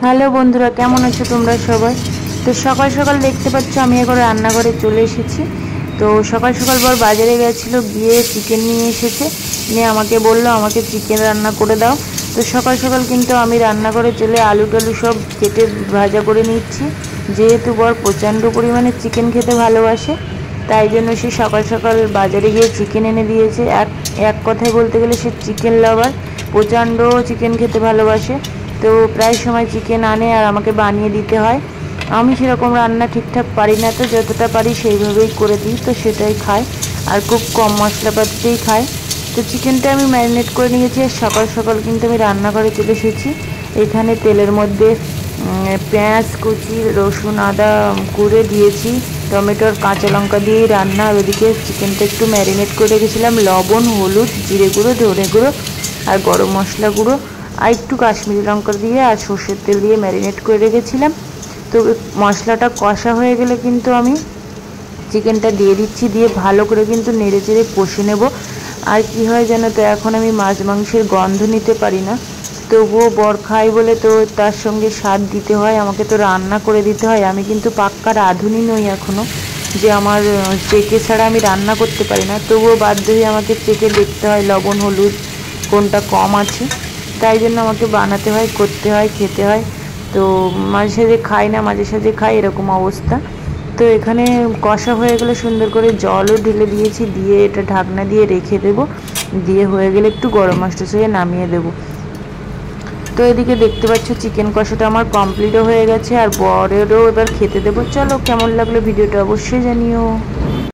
Hello বন্ধুরা, কেমন আছো তোমরা সবাই? তো সকাল সকাল দেখতে পাচ্ছ আমি এখন রান্নাঘরে চলে এসেছি। তো সকাল সকাল বর বাজারে গেছিলো, গিয়ে চিকেন নিয়ে এসেছে, নিয়ে আমাকে বললো আমাকে চিকেন রান্না করে দাও। তো সকাল সকাল কিন্তু আমি রান্নাঘরে চলে আলু টালু সব কেটে ভাজা করে নিচ্ছি। যেহেতু বর প্রচণ্ড পরিমাণে চিকেন খেতে ভালোবাসে, তাই জন্য সে সকাল সকাল বাজারে গিয়ে চিকেন এনে দিয়েছে। এক কথায় বলতে গেলে সে চিকেন লাভার, প্রচণ্ড চিকেন খেতে ভালোবাসে। তো প্রায় সময় চিকেন আনে আর আমাকে বানিয়ে দিতে হয়। আমি সেরকম রান্না ঠিকঠাক পারি না, তো যতটা পারি সেইভাবেই করে দিই, তো সেটাই খায় আর খুব কম মশলাপাতিতেই খায়। তো চিকেনটা আমি ম্যারিনেট করে নিয়েছি আর সকাল সকাল কিন্তু আমি রান্নাঘরে চলে এসেছি। এখানে তেলের মধ্যে পেঁয়াজ কুচি, রসুন আদা কুড়ে দিয়েছি, টমেটোর কাঁচা লঙ্কা দিয়ে রান্না। আর ওদিকে চিকেনটা একটু ম্যারিনেট করে রেখেছিলাম, লবণ, হলুদ, জিরে গুঁড়ো, ধনে গুঁড়ো আর গরম মশলা গুঁড়ো আর একটু কাশ্মীরি লঙ্কা দিয়ে আর সর্ষের তেল দিয়ে ম্যারিনেট করে রেখেছিলাম। তো মশলাটা কষা হয়ে গেলে কিন্তু আমি চিকেনটা দিয়ে দিচ্ছি, দিয়ে ভালো করে কিন্তু নেড়ে চেড়ে কষে নেব। আর কি হয় জানো তো, এখন আমি মাছ মাংসের গন্ধ নিতে পারি না, তবুও বর খাই বলে তো তার সঙ্গে স্বাদ দিতে হয়, আমাকে তো রান্না করে দিতে হয়। আমি কিন্তু পাক্কা রাঁধুনি নই এখনও, যে আমার চেকে ছাড়া আমি রান্না করতে পারি না, তবুও বাধ্য হয়ে আমাকে চেকে দেখতে হয় লবণ হলুদ কোনটা কম আছে। তাই জন্য আমাকে বানাতে হয়, করতে হয়, খেতে হয়। তো মাঝে সাঝে খাই না, মাঝে সাঝে খাই, এরকম অবস্থা। তো এখানে কষা হয়ে গেলে সুন্দর করে জলও ঢেলে দিয়েছি, দিয়ে এটা ঢাকনা দিয়ে রেখে দেবো, দিয়ে হয়ে গেলে একটু গরম মশলা দিয়ে নামিয়ে দেবো। তো এদিকে দেখতে পাচ্ছ চিকেন কষাটা আমার কমপ্লিটও হয়ে গেছে আর বরেরও এবার খেতে দেবো। চলো, কেমন লাগলো ভিডিওটা অবশ্যই জানিও।